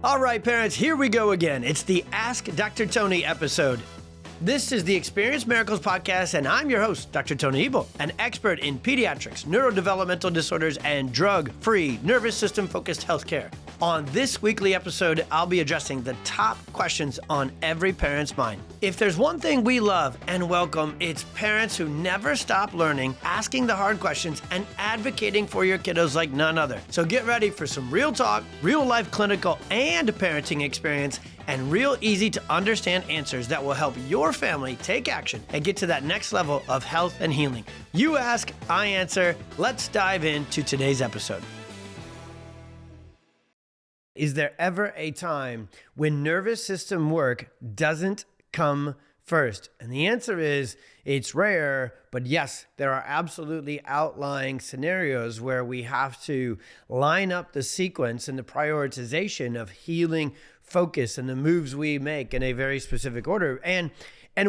All right, parents, here we go again. It's the Ask Dr. Tony episode. This is the Experience Miracles podcast, and I'm your host, Dr. Tony Ebel, an expert in pediatrics, neurodevelopmental disorders, and drug-free, nervous system-focused healthcare. On this weekly episode, I'll be addressing the top questions on every parent's mind. If there's one thing we love and welcome, it's parents who never stop learning, asking the hard questions, and advocating for your kiddos like none other. So get ready for some real talk, real-life clinical and parenting experience, and real easy to understand answers that will help your family take action and get to that next level of health and healing. You ask, I answer. Let's dive into today's episode. Is there ever a time when nervous system work doesn't come first? And the answer is, it's rare, but yes, there are absolutely outlying scenarios where we have to line up the sequence and the prioritization of healing focus and the moves we make in a very specific order. And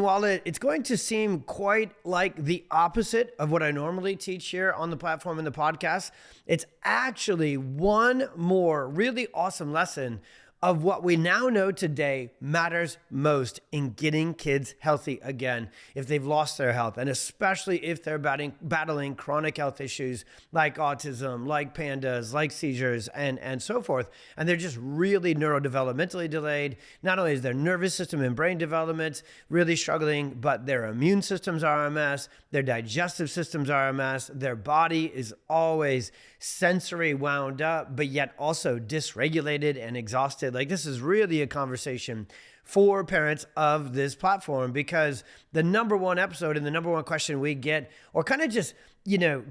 while it's going to seem quite like the opposite of what I normally teach here on the platform and the podcast, it's actually one more really awesome lesson of what we now know today matters most in getting kids healthy again if they've lost their health, and especially if they're battling chronic health issues like autism, like pandas, like seizures, and so forth. And they're just really neurodevelopmentally delayed. Not only is their nervous system and brain development really struggling, but their immune systems are a mess, their digestive systems are a mess, their body is always sensory wound up, but yet also dysregulated and exhausted. Like, this is really a conversation for parents of this platform, because the number one episode and the number one question we get, or kind of just,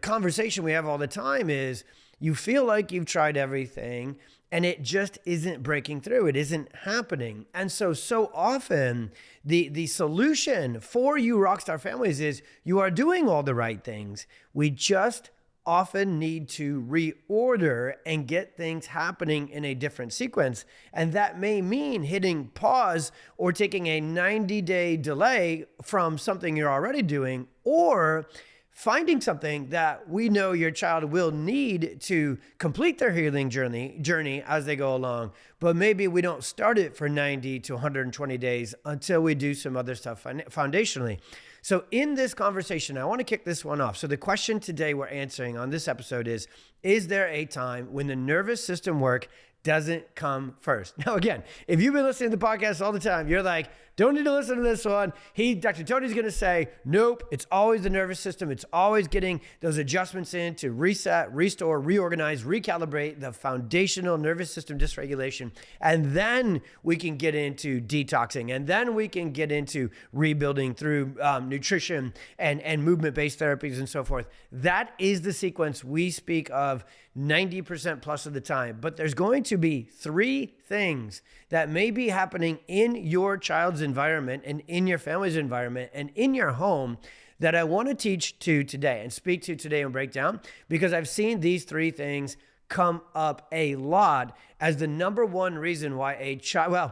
conversation we have all the time, is you feel like you've tried everything and it just isn't breaking through. It isn't happening. And so often the solution for you rockstar families is you are doing all the right things. We just often need to reorder and get things happening in a different sequence. And that may mean hitting pause or taking a 90-day delay from something you're already doing, or finding something that we know your child will need to complete their healing journey as they go along. But maybe we don't start it for 90 to 120 days until we do some other stuff foundationally. So in this conversation, I want to kick this one off. So the question today we're answering on this episode is there a time when the nervous system work doesn't come first? Now, again, if you've been listening to the podcast all the time, you're like, don't need to listen to this one. Dr. Tony's going to say, nope, it's always the nervous system. It's always getting those adjustments in to reset, restore, reorganize, recalibrate the foundational nervous system dysregulation. And then we can get into detoxing. And then we can get into rebuilding through nutrition and movement-based therapies and so forth. That is the sequence we speak of 90% plus of the time. But there's going to be three things that may be happening in your child's environment and in your family's environment and in your home that I want to teach to today and speak to today and break down, because I've seen these three things come up a lot as the number one reason why a child,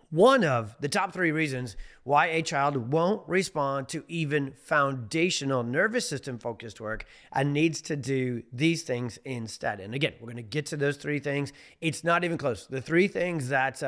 one of the top three reasons why a child won't respond to even foundational nervous system focused work and needs to do these things instead. And again, we're going to get to those three things. It's not even close. The three things that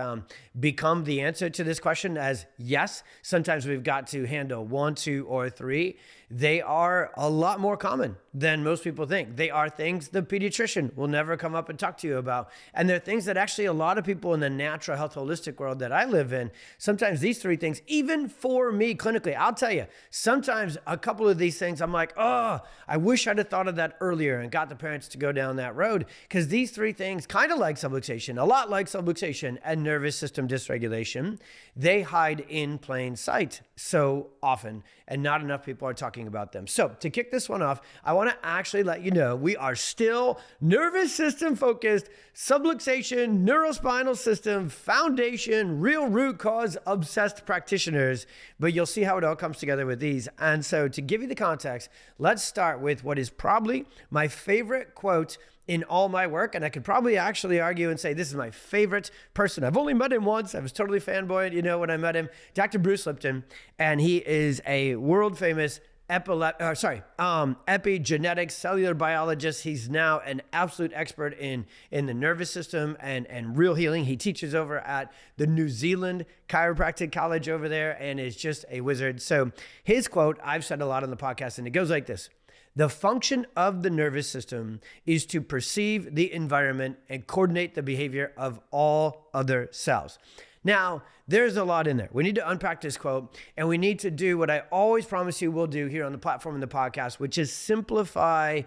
become the answer to this question as yes, sometimes we've got to handle 1, 2, or 3. They are a lot more common than most people think. They are things the pediatrician will never come up and talk to you about. And they're things that actually a lot of people in the natural health holistic world that I live in, sometimes these three things, even for me clinically, I'll tell you, sometimes a couple of these things, I'm like, oh, I wish I'd have thought of that earlier and got the parents to go down that road, because these three things, kind of like subluxation, a lot like subluxation and nervous system dysregulation, they hide in plain sight so often, and not enough people are talking about them. So to kick this one off, I want to actually let you know we are still nervous system focused, subluxation, neurospinal system, foundation, real root cause obsessed practitioners, but you'll see how it all comes together with these. And so to give you the context, let's start with what is probably my favorite quote in all my work, and I could probably actually argue and say this is my favorite person. I've only met him once. I was totally fanboyed, when I met him, Dr. Bruce Lipton, and he is a world famous epigenetics, cellular biologist. He's now an absolute expert in the nervous system and real healing. He teaches over at the New Zealand Chiropractic College over there and is just a wizard. So his quote, I've said a lot on the podcast, and it goes like this. The function of the nervous system is to perceive the environment and coordinate the behavior of all other cells. Now, there's a lot in there. We need to unpack this quote, and we need to do what I always promise you we'll do here on the platform and the podcast, which is simplify.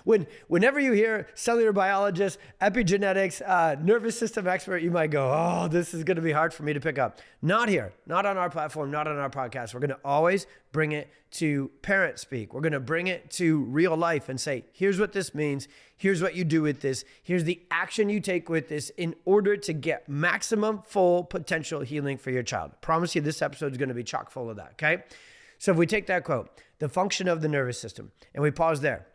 Whenever you hear cellular biologist, epigenetics, nervous system expert, you might go, oh, this is going to be hard for me to pick up. Not here, not on our platform, not on our podcast. We're going to always bring it to parent speak. We're going to bring it to real life and say, here's what this means. Here's what you do with this. Here's the action you take with this in order to get maximum full potential healing for your child. I promise you this episode is going to be chock full of that, okay? So if we take that quote, the function of the nervous system, and we pause there,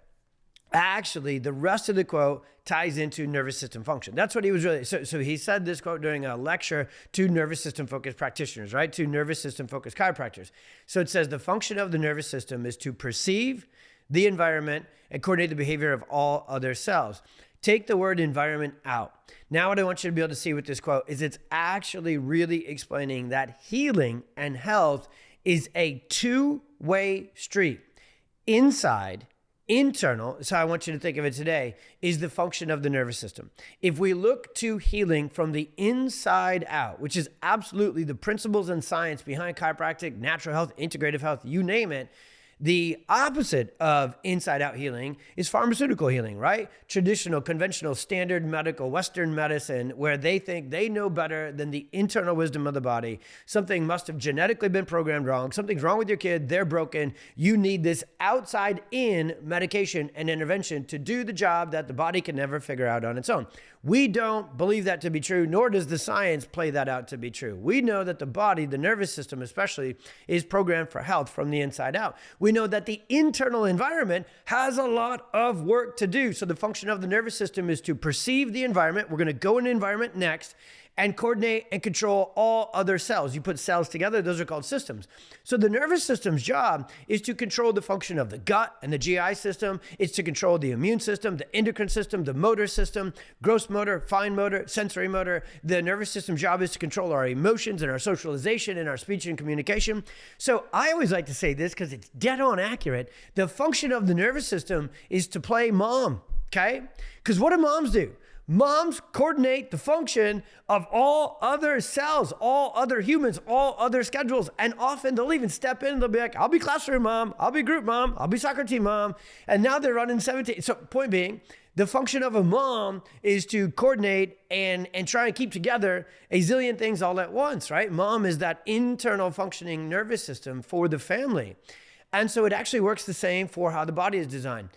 actually, the rest of the quote ties into nervous system function. That's what he was really, so he said this quote during a lecture to nervous system focused practitioners, right? To nervous system focused chiropractors. So it says the function of the nervous system is to perceive the environment and coordinate the behavior of all other cells. Take the word environment out. Now what I want you to be able to see with this quote is it's actually really explaining that healing and health is a two-way street. Inside, internal, so I want you to think of it today, is the function of the nervous system. If we look to healing from the inside out, which is absolutely the principles and science behind chiropractic, natural health, integrative health, you name it, the opposite of inside out healing is pharmaceutical healing, right? Traditional, conventional, standard medical, Western medicine, where they think they know better than the internal wisdom of the body. Something must have genetically been programmed wrong. Something's wrong with your kid. They're broken. You need this outside in medication and intervention to do the job that the body can never figure out on its own. We don't believe that to be true, nor does the science play that out to be true. We know that the body, the nervous system especially, is programmed for health from the inside out. We know that the internal environment has a lot of work to do. So the function of the nervous system is to perceive the environment. We're going to go in the environment next and coordinate and control all other cells. You put cells together, those are called systems. So the nervous system's job is to control the function of the gut and the GI system. It's to control the immune system, the endocrine system, the motor system, gross motor, fine motor, sensory motor. The nervous system's job is to control our emotions and our socialization and our speech and communication. So I always like to say this because it's dead on accurate. The function of the nervous system is to play mom, okay? Because what do moms do? Moms coordinate the function of all other cells, all other humans, all other schedules. And often they'll even step in and they'll be like, I'll be classroom mom, I'll be group mom, I'll be soccer team mom. And now they're running 17. So point being, the function of a mom is to coordinate and try and keep together a zillion things all at once, right? Mom is that internal functioning nervous system for the family. And so it actually works the same for how the body is designed.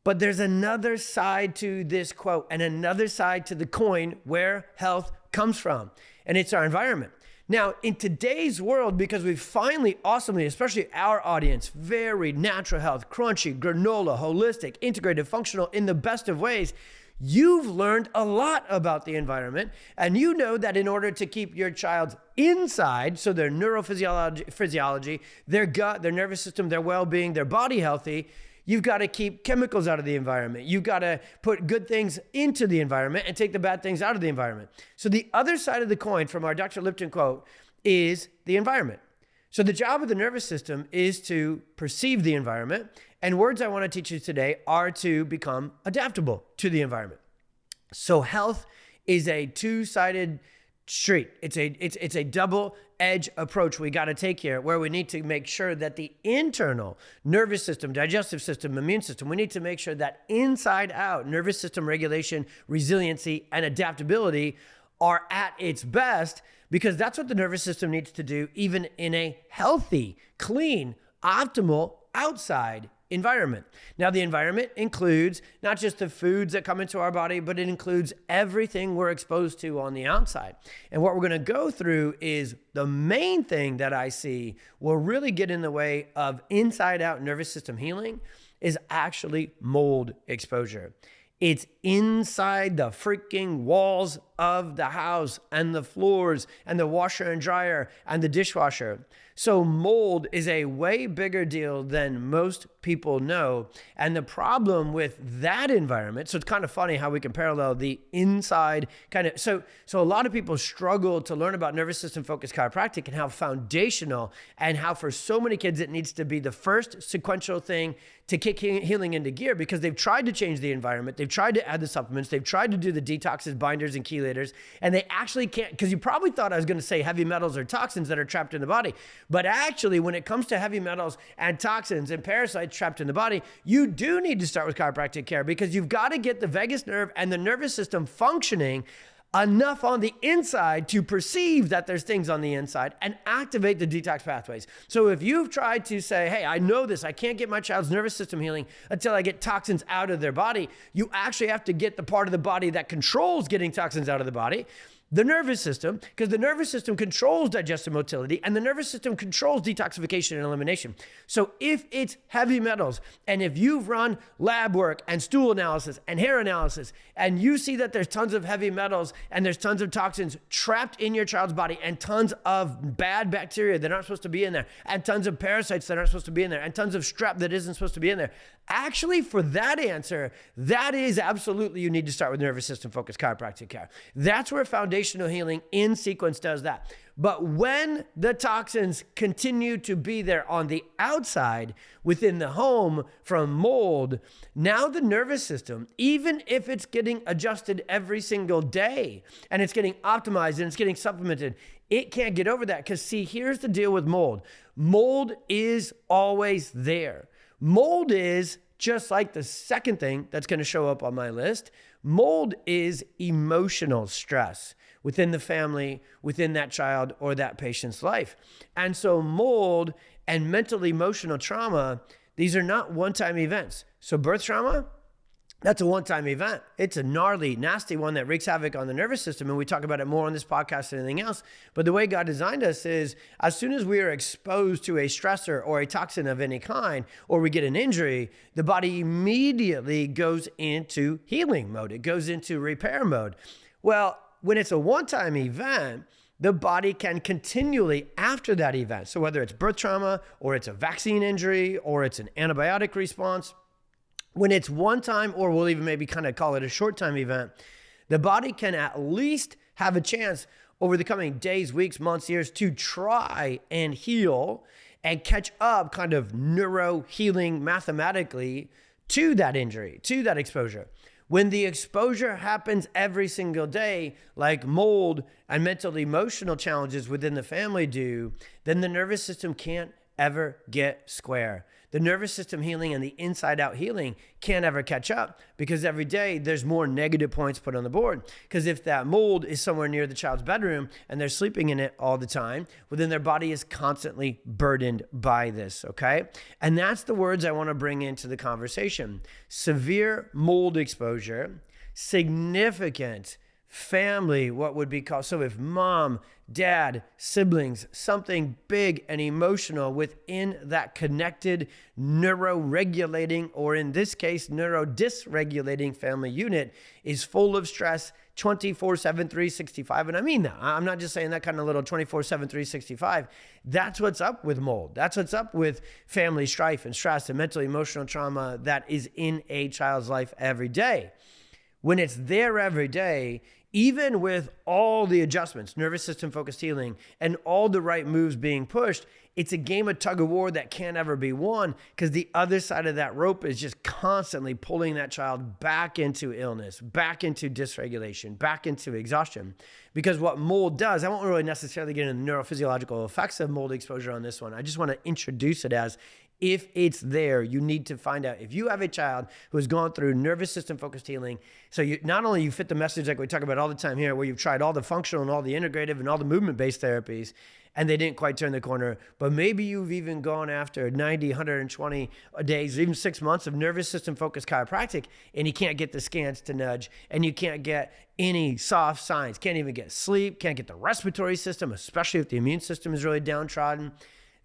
But there's another side to this quote and another side to the coin where health comes from, and it's our environment. Now, in today's world, because we've finally awesomely, especially our audience, very natural health, crunchy, granola, holistic, integrated, functional in the best of ways, you've learned a lot about the environment, and you know that in order to keep your child's inside, so their neurophysiology, their gut, their nervous system, their well-being, their body healthy, you've got to keep chemicals out of the environment. You've got to put good things into the environment and take the bad things out of the environment. So the other side of the coin from our Dr. Lipton quote is the environment. So the job of the nervous system is to perceive the environment. And words I want to teach you today are to become adaptable to the environment. So health is a two-sided street. It's a double-edged approach we got to take here, where we need to make sure that the internal nervous system, digestive system, immune system, we need to make sure that inside out nervous system regulation, resiliency, and adaptability are at its best, because that's what the nervous system needs to do even in a healthy, clean, optimal outside environment. Now, the environment includes not just the foods that come into our body, but it includes everything we're exposed to on the outside. And what we're going to go through is the main thing that I see will really get in the way of inside out nervous system healing is actually mold exposure. It's inside the freaking walls of the house and the floors and the washer and dryer and the dishwasher. So mold is a way bigger deal than most people know. And the problem with that environment, so it's kind of funny how we can parallel the inside kind of, so a lot of people struggle to learn about nervous system focused chiropractic and how foundational and how for so many kids it needs to be the first sequential thing to kick healing into gear, because they've tried to change the environment. They've tried to add the supplements. They've tried to do the detoxes, binders, and chelators, and they actually can't, because you probably thought I was going to say heavy metals or toxins that are trapped in the body. But actually, when it comes to heavy metals and toxins and parasites trapped in the body, you do need to start with chiropractic care, because you've got to get the vagus nerve and the nervous system functioning enough on the inside to perceive that there's things on the inside and activate the detox pathways. So if you've tried to say, hey, I know this, I can't get my child's nervous system healing until I get toxins out of their body, you actually have to get the part of the body that controls getting toxins out of the body, the nervous system, because the nervous system controls digestive motility and the nervous system controls detoxification and elimination. So if it's heavy metals, and if you've run lab work and stool analysis and hair analysis, and you see that there's tons of heavy metals and there's tons of toxins trapped in your child's body and tons of bad bacteria that aren't supposed to be in there and tons of parasites that aren't supposed to be in there and tons of strep that isn't supposed to be in there, actually for that answer, that is absolutely you need to start with nervous system focused chiropractic care. That's where foundational healing in sequence does that. But when the toxins continue to be there on the outside within the home from mold, now the nervous system, even if it's getting adjusted every single day and it's getting optimized and it's getting supplemented, it can't get over that. Because see, here's the deal with mold. Mold is always there. Mold is just like the second thing that's going to show up on my list. Mold is emotional stress within the family, within that child or that patient's life. And so mold and mental emotional trauma, these are not one-time events. So birth trauma, that's a one-time event. It's a gnarly, nasty one that wreaks havoc on the nervous system. And we talk about it more on this podcast than anything else. But the way God designed us is as soon as we are exposed to a stressor or a toxin of any kind, or we get an injury, the body immediately goes into healing mode. It goes into repair mode. Well, when it's a one-time event, the body can continually after that event. So whether it's birth trauma or it's a vaccine injury or it's an antibiotic response, when it's one time, or we'll even maybe kind of call it a short time event, the body can at least have a chance over the coming days, weeks, months, years to try and heal and catch up kind of neuro healing mathematically to that injury, to that exposure. When the exposure happens every single day, like mold and mental emotional challenges within the family do, then the nervous system can't ever get square. The nervous system healing and the inside out healing can't ever catch up, because every day there's more negative points put on the board. Because if that mold is somewhere near the child's bedroom and they're sleeping in it all the time, well, then their body is constantly burdened by this, okay? And that's the words I want to bring into the conversation. Severe mold exposure, significant family, what would be called, so if mom, dad, siblings, something big and emotional within that connected neuro-regulating, or in this case, neuro-dysregulating family unit is full of stress 24/7, 365. And I mean that. I'm not just saying that kind of little 24/7, 365. That's what's up with mold. That's what's up with family strife and stress and mental emotional trauma that is in a child's life every day. When it's there every day, even with all the adjustments, nervous system focused healing, and all the right moves being pushed, it's a game of tug of war that can't ever be won, because the other side of that rope is just constantly pulling that child back into illness, back into dysregulation, back into exhaustion. Because what mold does, I won't really necessarily get into the neurophysiological effects of mold exposure on this one. I just want to introduce it as, if it's there, you need to find out. If you have a child who has gone through nervous system focused healing, so you not only you fit the message like we talk about all the time here, where you've tried all the functional and all the integrative and all the movement-based therapies, and they didn't quite turn the corner, but maybe you've even gone after 90, 120 days, even 6 months of nervous system focused chiropractic, and you can't get the scans to nudge, and you can't get any soft signs, can't even get sleep, can't get the respiratory system, especially if the immune system is really downtrodden.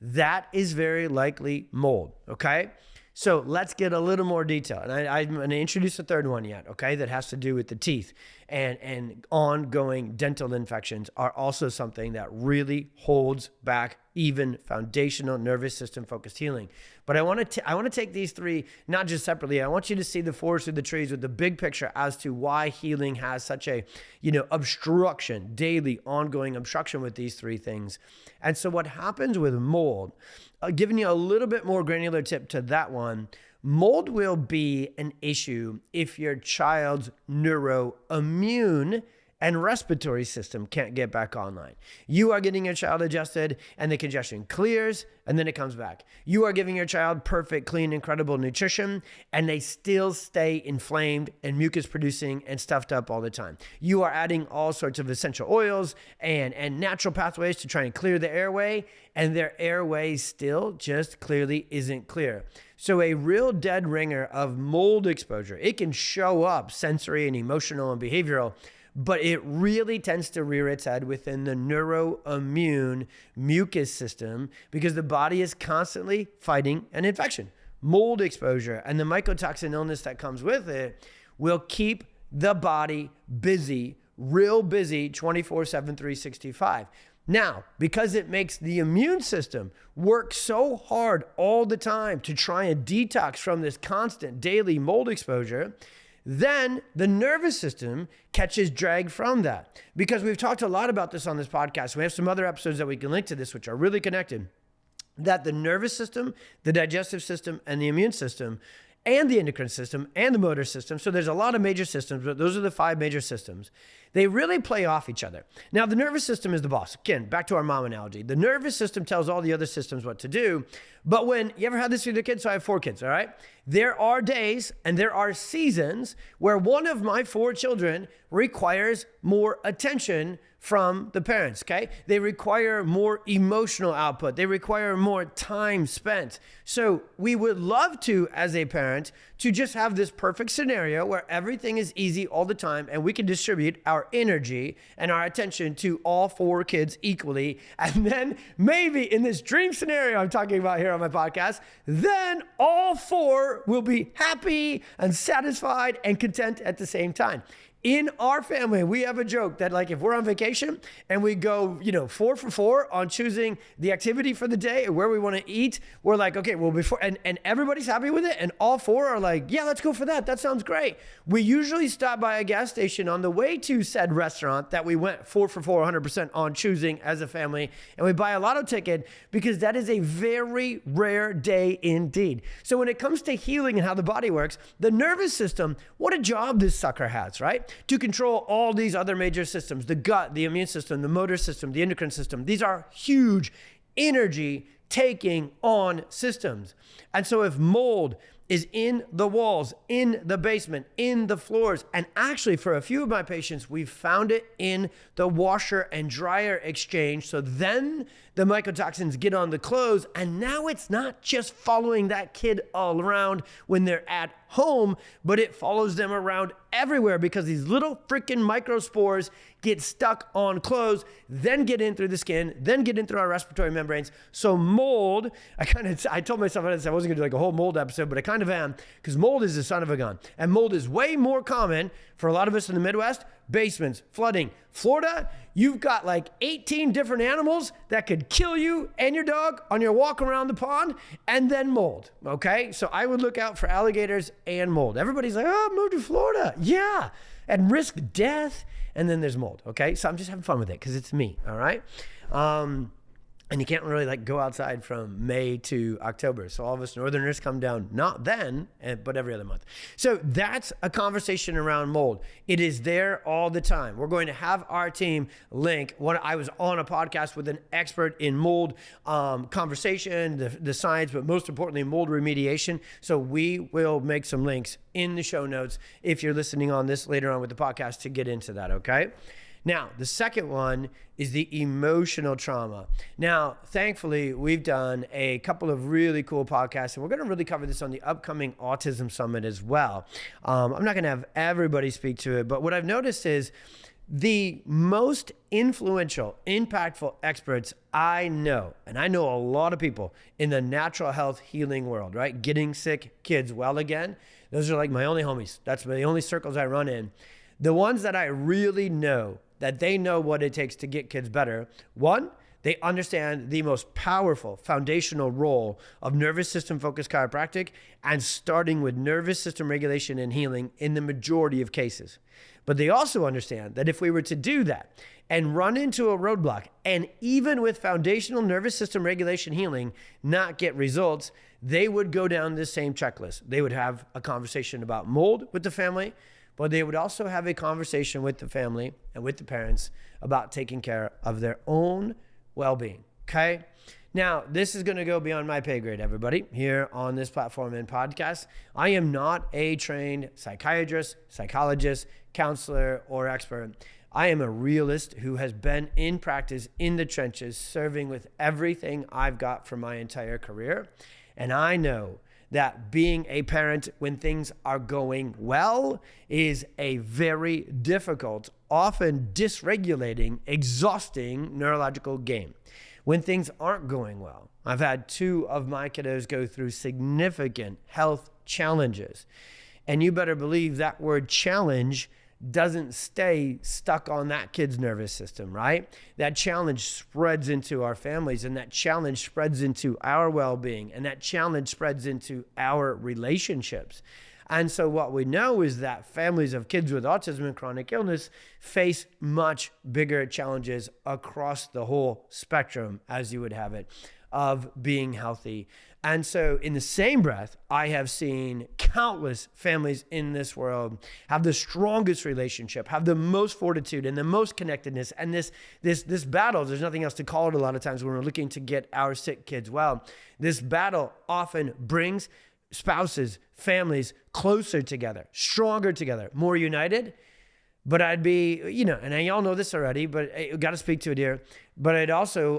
That is very likely mold, okay? So let's get a little more detail. And I'm going to introduce a third one yet, okay, that has to do with the teeth. and ongoing dental infections are also something that really holds back even foundational nervous system focused healing. But I want to take these three not just separately. I want you to see the forest through the trees with the big picture as to why healing has such a, obstruction, daily ongoing obstruction with these three things. And so what happens with mold, giving you a little bit more granular tip to that one, mold will be an issue if your child's neuroimmune and respiratory system can't get back online. You are getting your child adjusted and the congestion clears and then it comes back. You are giving your child perfect, clean, incredible nutrition and they still stay inflamed and mucus producing and stuffed up all the time. You are adding all sorts of essential oils and natural pathways to try and clear the airway, and their airway still just clearly isn't clear. So a real dead ringer of mold exposure, it can show up sensory and emotional and behavioral, but it really tends to rear its head within the neuroimmune mucus system because the body is constantly fighting an infection. Mold exposure and the mycotoxin illness that comes with it will keep the body busy, real busy 24/7, 365. Now, because it makes the immune system work so hard all the time to try and detox from this constant daily mold exposure, then the nervous system catches drag from that. Because we've talked a lot about this on this podcast. We have some other episodes that we can link to this, which are really connected, that the nervous system, the digestive system, and the immune system, and the endocrine system, and the motor system. So there's a lot of major systems, but those are the 5 major systems. They really play off each other. Now, the nervous system is the boss. Again, back to our mom analogy. The nervous system tells all the other systems what to do. But when you ever had this with your kids? So I have 4 kids, all right? There are days and there are seasons where one of my 4 children requires more attention from the parents, okay? They require more emotional output. They require more time spent. So we would love to, as a parent, to just have this perfect scenario where everything is easy all the time and we can distribute our energy and our attention to all 4 kids equally. And then maybe in this dream scenario I'm talking about here on my podcast, then all 4 will be happy and satisfied and content at the same time. In our family, we have a joke that like if we're on vacation and we go, 4 for 4 on choosing the activity for the day or where we want to eat, we're like, okay, well before, and everybody's happy with it. And all 4 are like, yeah, let's go for that. That sounds great. We usually stop by a gas station on the way to said restaurant that we went 4 for 4, 100% on choosing as a family. And we buy a lotto ticket because that is a very rare day indeed. So when it comes to healing and how the body works, the nervous system, what a job this sucker has, right? To control all these other major systems, the gut, the immune system, the motor system, the endocrine system. These are huge energy taking on systems. And so if mold is in the walls, in the basement, in the floors, and actually for a few of my patients, we've found it in the washer and dryer exchange. So then the mycotoxins get on the clothes, and now it's not just following that kid all around when they're at home, but it follows them around everywhere because these little freaking microspores get stuck on clothes, then get in through the skin, then get in through our respiratory membranes. So mold, I told myself I wasn't gonna do like a whole mold episode, but I kind of am, because mold is the son of a gun. And mold is way more common for a lot of us in the Midwest, basements, flooding. Florida, you've got like 18 different animals that could kill you and your dog on your walk around the pond, and then mold, okay? So I would look out for alligators and mold. Everybody's like, oh, move to Florida. Yeah, and risk death. And then there's mold, okay? So I'm just having fun with it because it's me, all right? And you can't really like go outside from May to October. So all of us northerners come down, not then, but every other month. So that's a conversation around mold. It is there all the time. We're going to have our team link. I was on a podcast with an expert in mold conversation, the science, but most importantly, mold remediation. So we will make some links in the show notes if you're listening on this later on with the podcast to get into that, okay? Now, the second one is the emotional trauma. Now, thankfully, we've done a couple of really cool podcasts, and we're going to really cover this on the upcoming Autism Summit as well. I'm not going to have everybody speak to it, but what I've noticed is the most influential, impactful experts I know, and I know a lot of people in the natural health healing world, right? Getting sick kids well again. Those are like my only homies. That's the only circles I run in. The ones that I really know that they know what it takes to get kids better. One, they understand the most powerful foundational role of nervous system focused chiropractic and starting with nervous system regulation and healing in the majority of cases. But they also understand that if we were to do that and run into a roadblock, and even with foundational nervous system regulation healing not get results, they would go down this same checklist. They would have a conversation about mold with the family, but they would also have a conversation with the family and with the parents about taking care of their own well-being, okay? Now, this is going to go beyond my pay grade, everybody, here on this platform and podcast. I am not a trained psychiatrist, psychologist, counselor, or expert. I am a realist who has been in practice in the trenches, serving with everything I've got for my entire career. And I know that being a parent when things are going well is a very difficult, often dysregulating, exhausting neurological game. When things aren't going well, I've had 2 of my kiddos go through significant health challenges. And you better believe that word challenge doesn't stay stuck on that kid's nervous system, right? That challenge spreads into our families, and that challenge spreads into our well-being, and that challenge spreads into our relationships. And so what we know is that families of kids with autism and chronic illness face much bigger challenges across the whole spectrum, as you would have it, of being healthy. And so in the same breath, I have seen countless families in this world have the strongest relationship, have the most fortitude and the most connectedness. And this battle, there's nothing else to call it a lot of times when we're looking to get our sick kids well. This battle often brings spouses, families closer together, stronger together, more united. But I'd be, and y'all know this already, but I got to speak to it here. But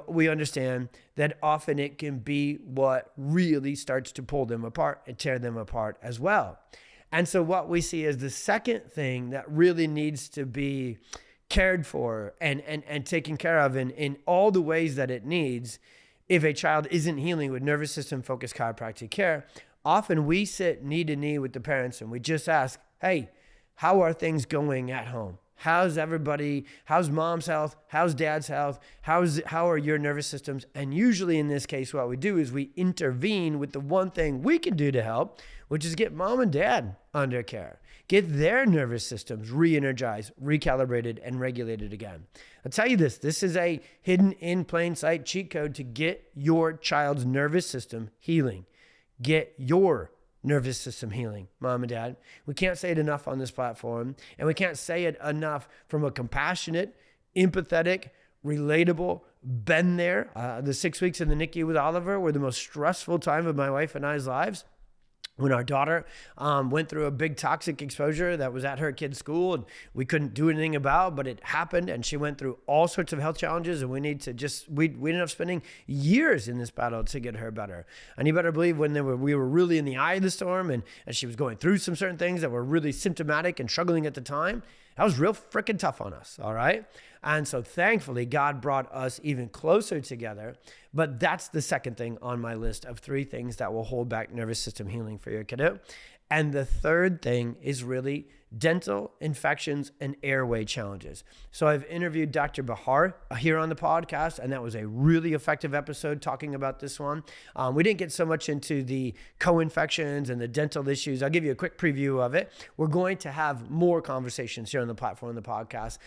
we understand that often it can be what really starts to pull them apart and tear them apart as well. And so what we see is the second thing that really needs to be cared for and taken care of in all the ways that it needs if a child isn't healing with nervous system focused chiropractic care. Often we sit knee to knee with the parents and we just ask, hey, how are things going at home? How's everybody? How's mom's health? How's dad's health? How are your nervous systems? And usually in this case, what we do is we intervene with the one thing we can do to help, which is get mom and dad under care. Get their nervous systems re-energized, recalibrated, and regulated again. I'll tell you this is a hidden in plain sight cheat code to get your child's nervous system healing. Get your nervous system healing, mom and dad. We can't say it enough on this platform, and we can't say it enough from a compassionate, empathetic, relatable, been there. The 6 weeks in the NICU with Oliver were the most stressful time of my wife and I's lives. When our daughter went through a big toxic exposure that was at her kid's school and we couldn't do anything about, but it happened, and she went through all sorts of health challenges, and we ended up spending years in this battle to get her better. And you better believe when we were really in the eye of the storm and she was going through some certain things that were really symptomatic and struggling at the time, that was real freaking tough on us, all right? And so thankfully, God brought us even closer together. But that's the second thing on my list of 3 things that will hold back nervous system healing for your kiddo. And the third thing is really dental infections and airway challenges. So I've interviewed Dr. Bahar here on the podcast, and that was a really effective episode talking about this one. We didn't get so much into the co-infections and the dental issues. I'll give you a quick preview of it. We're going to have more conversations here on the platform, the podcast.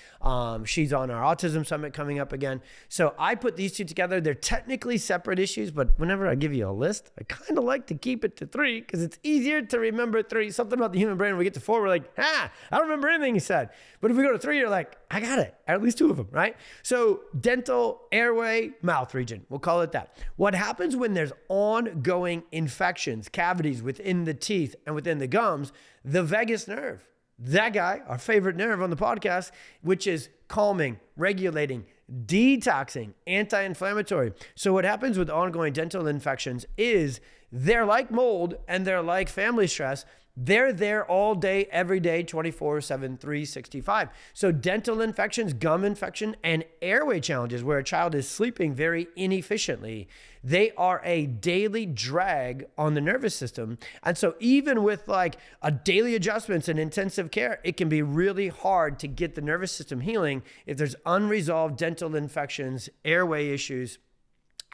She's on our Autism Summit coming up again. So I put these 2 together. They're technically separate issues, but whenever I give you a list, I kind of like to keep it to 3 because it's easier to remember 3. Something about the human brain, when we get to 4, we're like, I don't remember anything he said. But if we go to 3, you're like, I got it. At least 2 of them, right? So dental, airway, mouth region. We'll call it that. What happens when there's ongoing infections, cavities within the teeth and within the gums, the vagus nerve, that guy, our favorite nerve on the podcast, which is calming, regulating, detoxing, anti-inflammatory. So what happens with ongoing dental infections is they're like mold and they're like family stress, They're there all day, every day, 24/7, 365. So dental infections, gum infection, and airway challenges where a child is sleeping very inefficiently, they are a daily drag on the nervous system. And so even with like a daily adjustments and intensive care, it can be really hard to get the nervous system healing if there's unresolved dental infections, airway issues.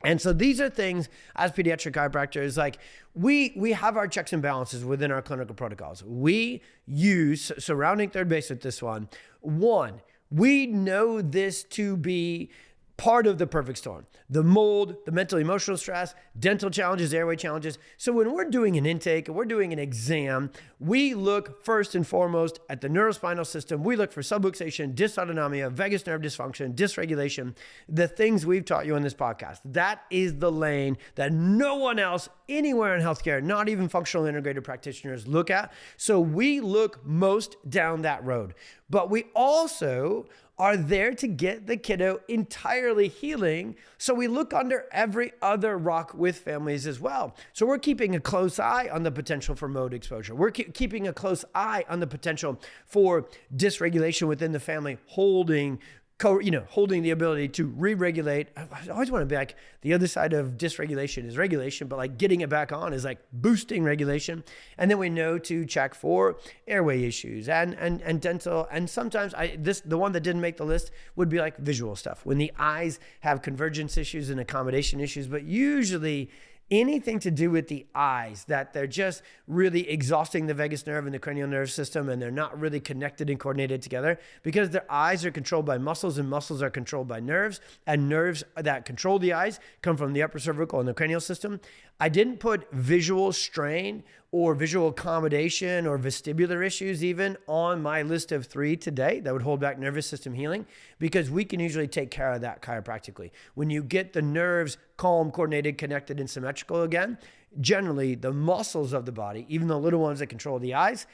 And so these are things as pediatric chiropractors, like we have our checks and balances within our clinical protocols. We use surrounding third base with this one. One, we know this to be part of the perfect storm: the mold, the mental emotional stress, dental challenges, airway challenges. So when we're doing an intake and we're doing an exam, we look first and foremost at the neurospinal system. We look for subluxation, dysautonomia, vagus nerve dysfunction, dysregulation, the things we've taught you on this podcast. That is the lane that no one else anywhere in healthcare, not even functional integrated practitioners, look at. So we look most down that road. But we also are there to get the kiddo entirely healing. So we look under every other rock with families as well. So we're keeping a close eye on the potential for mode exposure. We're keeping a close eye on the potential for dysregulation within the family, holding the ability to re-regulate. I always want to be like, the other side of dysregulation is regulation, but like getting it back on is like boosting regulation. And then we know to check for airway issues and dental. And sometimes the one that didn't make the list would be like visual stuff, when the eyes have convergence issues and accommodation issues, but usually anything to do with the eyes, that they're just really exhausting the vagus nerve and the cranial nerve system, and they're not really connected and coordinated together because their eyes are controlled by muscles and muscles are controlled by nerves, and nerves that control the eyes come from the upper cervical and the cranial system. I didn't put visual strain or visual accommodation or vestibular issues even on my list of 3 today that would hold back nervous system healing, because we can usually take care of that chiropractically. When you get the nerves calm, coordinated, connected, and symmetrical again, generally the muscles of the body, even the little ones that control the eyes,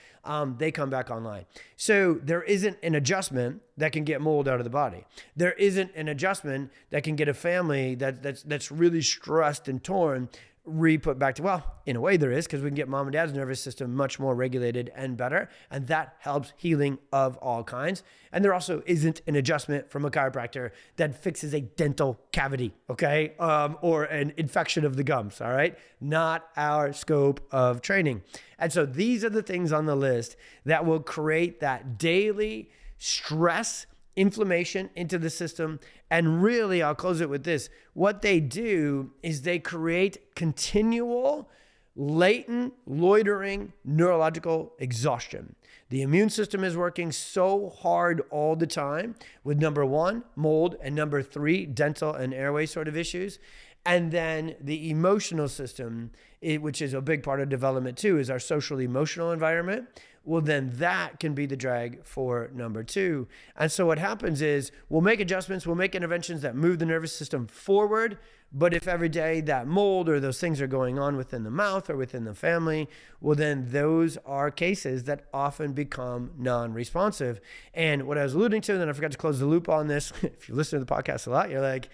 they come back online. So there isn't an adjustment that can get mold out of the body. There isn't an adjustment that can get a family that's really stressed and torn re-put back to, well, in a way there is, because we can get mom and dad's nervous system much more regulated and better, and that helps healing of all kinds. And there also isn't an adjustment from a chiropractor that fixes a dental cavity, okay, or an infection of the gums, all right? Not our scope of training. And so these are the things on the list that will create that daily stress, inflammation into the system. And really, I'll close it with this. What they do is they create continual, latent, loitering neurological exhaustion. The immune system is working so hard all the time with number 1, mold, and number 3, dental and airway sort of issues. And then the emotional system, which is a big part of development too, is our social emotional environment. Well, then that can be the drag for number 2. And so what happens is we'll make adjustments, we'll make interventions that move the nervous system forward. But if every day that mold or those things are going on within the mouth or within the family, well, then those are cases that often become non-responsive. And what I was alluding to, and then I forgot to close the loop on this. If you listen to the podcast a lot, you're like,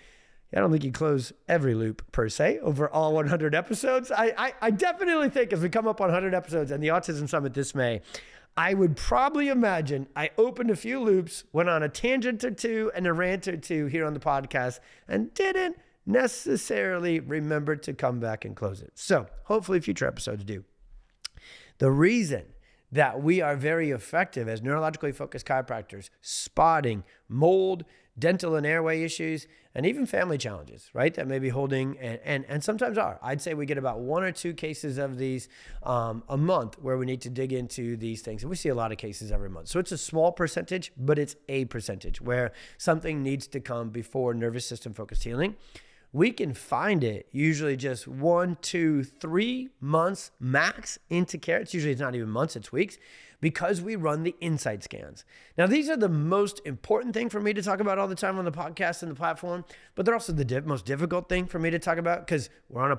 I don't think you close every loop per se over all 100 episodes. I definitely think as we come up on 100 episodes and the Autism Summit this May, I would probably imagine I opened a few loops, went on a tangent or 2 and a rant or 2 here on the podcast, and didn't necessarily remember to come back and close it. So hopefully future episodes do. The reason that we are very effective as neurologically focused chiropractors spotting mold, dental and airway issues, and even family challenges, right? That may be holding, and sometimes are. I'd say we get about 1 or 2 cases of these a month where we need to dig into these things. And we see a lot of cases every month. So it's a small percentage, but it's a percentage where something needs to come before nervous system focused healing. We can find it usually just 1, 2, 3 months max into care. It's not even months, it's weeks, because we run the insight scans. Now, these are the most important thing for me to talk about all the time on the podcast and the platform, but they're also the most difficult thing for me to talk about because we're on a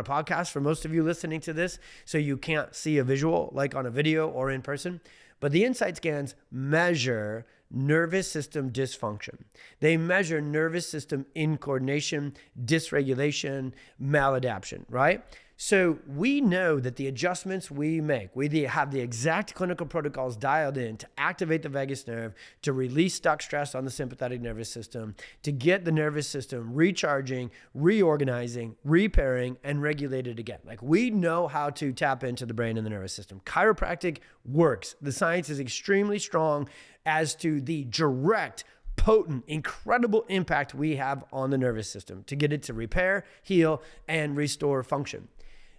podcast for most of you listening to this, so you can't see a visual like on a video or in person. But the insight scans measure nervous system dysfunction. They measure nervous system incoordination, dysregulation, maladaptation, right? So we know that the adjustments we make, have the exact clinical protocols dialed in to activate the vagus nerve, to release stuck stress on the sympathetic nervous system, to get the nervous system recharging, reorganizing, repairing, and regulated again. Like, we know how to tap into the brain and the nervous system. Chiropractic works. The science is extremely strong as to the direct, potent, incredible impact we have on the nervous system to get it to repair, heal, and restore function.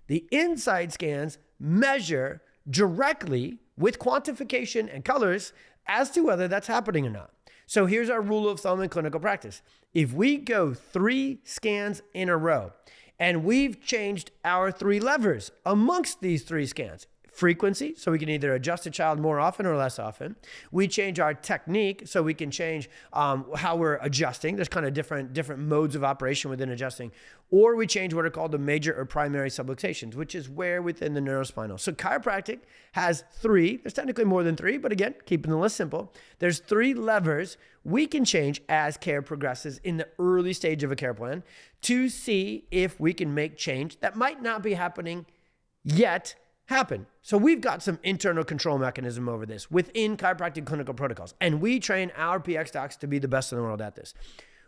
The inside scans measure directly with quantification and colors as to whether that's happening or not. So here's our rule of thumb in clinical practice. If we go 3 scans in a row and we've changed our 3 levers amongst these 3 scans, frequency, so we can either adjust a child more often or less often. We change our technique, so we can change how we're adjusting. There's kind of different modes of operation within adjusting. Or we change what are called the major or primary subluxations, which is where within the neurospinal. So chiropractic has 3. There's technically more than 3, but again, keeping the list simple. There's 3 levers we can change as care progresses in the early stage of a care plan to see if we can make change that might not be happening yet happen. So we've got some internal control mechanism over this within chiropractic clinical protocols, and we train our PX docs to be the best in the world at this.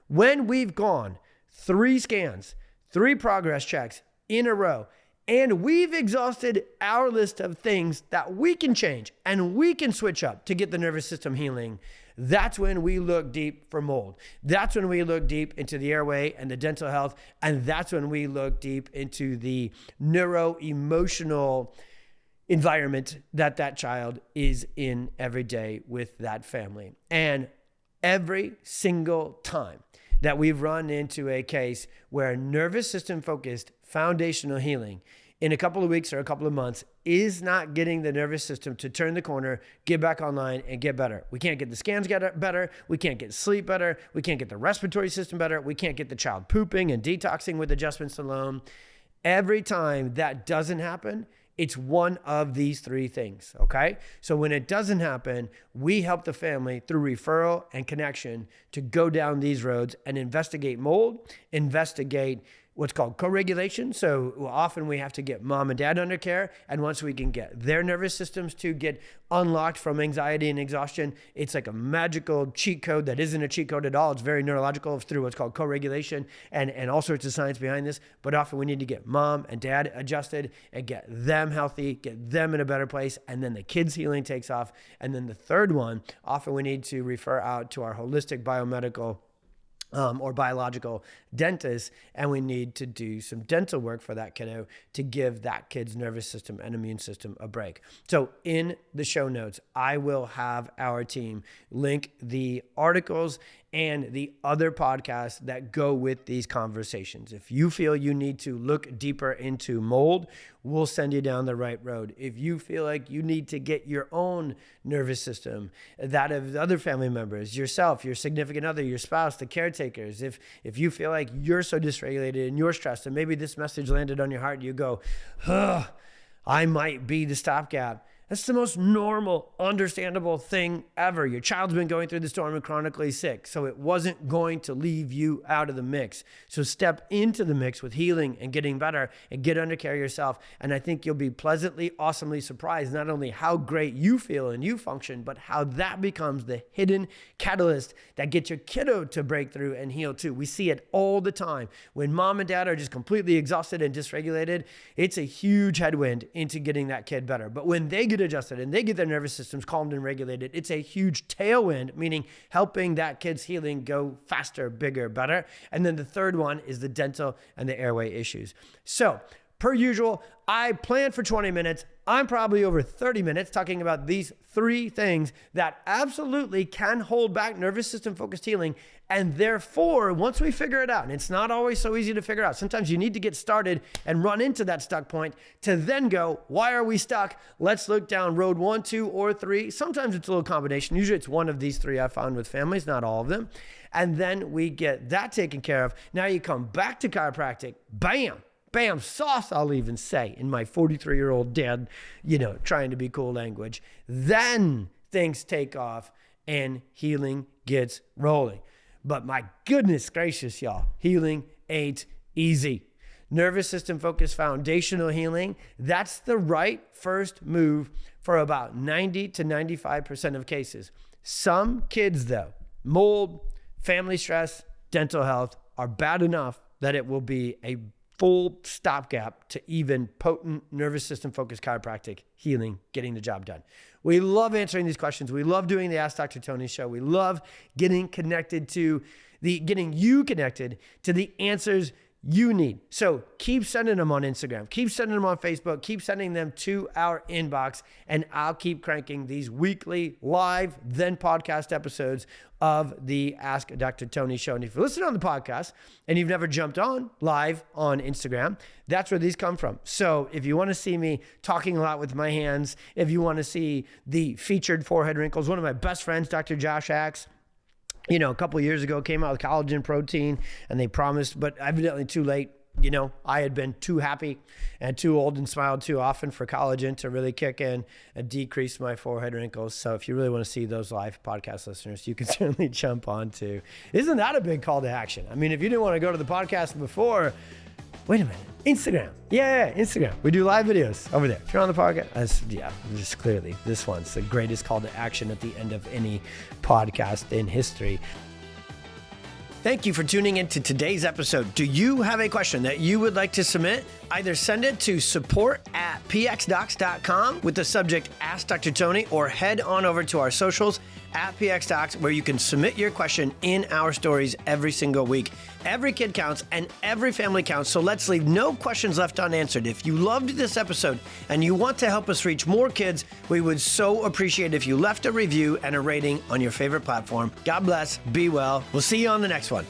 When we've gone 3 scans, 3 progress checks in a row, and we've exhausted our list of things that we can change and we can switch up to get the nervous system healing, that's when we look deep for mold. That's when we look deep into the airway and the dental health, and that's when we look deep into the neuro-emotional environment that child is in every day with that family. And every single time that we've run into a case where nervous system focused foundational healing in a couple of weeks or a couple of months is not getting the nervous system to turn the corner, get back online, and get better. We can't get the scans get better. We can't get sleep better. We can't get the respiratory system better. We can't get the child pooping and detoxing with adjustments alone. Every time that doesn't happen, it's one of these 3 things, okay? So when it doesn't happen, we help the family through referral and connection to go down these roads and investigate mold, investigate what's called co-regulation. So often we have to get mom and dad under care. And once we can get their nervous systems to get unlocked from anxiety and exhaustion, it's like a magical cheat code that isn't a cheat code at all. It's very neurological through what's called co-regulation and all sorts of science behind this. But often we need to get mom and dad adjusted and get them healthy, get them in a better place. And then the kids' healing takes off. And then the third one, often we need to refer out to our holistic biomedical or biological dentist, and we need to do some dental work for that kiddo to give that kid's nervous system and immune system a break. So in the show notes, I will have our team link the articles and the other podcasts that go with these conversations. If you feel you need to look deeper into mold, we'll send you down the right road. If you feel like you need to get your own nervous system, that of other family members, yourself, your significant other, your spouse, the caretakers, if you feel like you're so dysregulated and you're stressed, and maybe this message landed on your heart, you go, I might be the stopgap. That's the most normal, understandable thing ever. Your child's been going through the storm and chronically sick, so it wasn't going to leave you out of the mix. So step into the mix with healing and getting better and get under care yourself. And I think you'll be pleasantly, awesomely surprised not only how great you feel and you function, but how that becomes the hidden catalyst that gets your kiddo to break through and heal too. We see it all the time. When mom and dad are just completely exhausted and dysregulated, it's a huge headwind into getting that kid better. But when they get adjusted and they get their nervous systems calmed and regulated, it's a huge tailwind, meaning helping that kid's healing go faster, bigger, better. And then the third one is the dental and the airway issues. So per usual, I planned for 20 minutes. I'm probably over 30 minutes talking about these 3 things that absolutely can hold back nervous system focused healing. And therefore, once we figure it out, and it's not always so easy to figure out, sometimes you need to get started and run into that stuck point to then go, why are we stuck? Let's look down road 1, 2, or 3. Sometimes it's a little combination. Usually it's one of these 3 I've found with families, not all of them. And then we get that taken care of. Now you come back to chiropractic, bam, sauce, I'll even say, in my 43-year-old dad, trying to be cool language. Then things take off and healing gets rolling. But my goodness gracious, y'all, healing ain't easy. nervous system focused foundational healing, that's the right first move for about 90 to 95% of cases. Some kids though, mold, family stress, dental health are bad enough that it will be a full stopgap to even potent nervous system focused chiropractic healing, getting the job done. We love answering these questions. We love doing the Ask Dr. Tony show. We love getting you connected to the answers you need. So keep sending them on Instagram, keep sending them on Facebook, keep sending them to our inbox, and I'll keep cranking these weekly live, then podcast episodes of the Ask Dr. Tony show. And if you listen on the podcast and you've never jumped on live on Instagram, that's where these come from. So if you want to see me talking a lot with my hands, if you want to see the featured forehead wrinkles, one of my best friends, Dr. Josh Axe, a couple of years ago came out with collagen protein and they promised, but evidently too late. I had been too happy and too old and smiled too often for collagen to really kick in and decrease my forehead wrinkles. So if you really want to see those live podcast listeners, you can certainly jump on to. Isn't that a big call to action? I mean, if you didn't want to go to the podcast before, wait a minute, Instagram. Yeah, Instagram. We do live videos over there. If you're on the podcast, just clearly this one's the greatest call to action at the end of any podcast in history. Thank you for tuning in to today's episode. Do you have a question that you would like to submit? Either send it to support@pxdocs.com with the subject Ask Dr. Tony, or head on over to our socials @pxdocs, where you can submit your question in our stories every single week. Every kid counts and every family counts, so let's leave no questions left unanswered. If you loved this episode and you want to help us reach more kids, we would so appreciate if you left a review and a rating on your favorite platform. God bless, be well. We'll see you on the next one.